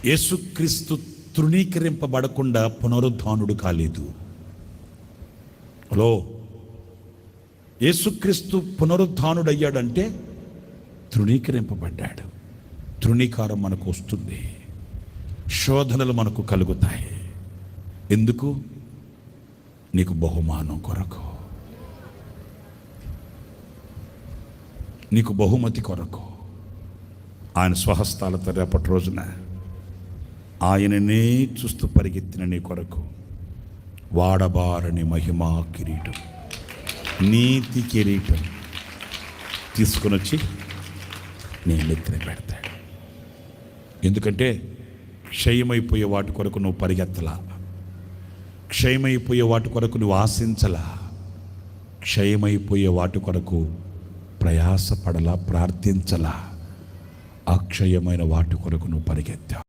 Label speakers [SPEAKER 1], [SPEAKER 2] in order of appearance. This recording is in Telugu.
[SPEAKER 1] యేసుక్రీస్తు తృణీకరింపబడకుండా పునరుద్ధానుడు కాలేదు. హలో, యేసుక్రీస్తు పునరుద్ధానుడయ్యాడంటే తృణీకరింపబడ్డాడు. తృణీకారం మనకు వస్తుంది, శోధనలు మనకు కలుగుతాయి. ఎందుకు? నీకు బహుమానం కొరకు, నీకు బహుమతి కొరకు. ఆయన స్వహస్తాలతో రేపటి రోజున ఆయననే చూస్తూ పరిగెత్తిన నీ కొరకు వాడబారని మహిమా కిరీటం, నీతి కిరీటం తీసుకుని వచ్చి నీ నెత్తిన పెడతాడు. ఎందుకంటే క్షయమైపోయే వాటి కొరకు నువ్వు పరిగెత్తలా, క్షయమైపోయే వాటి కొరకు నువ్వు ఆశించలా, క్షయమైపోయే వాటి కొరకు ప్రయాసపడలా, ప్రార్థించలా. అక్షయమైన వాటి కొరకు నువ్వు పరిగెత్తావు.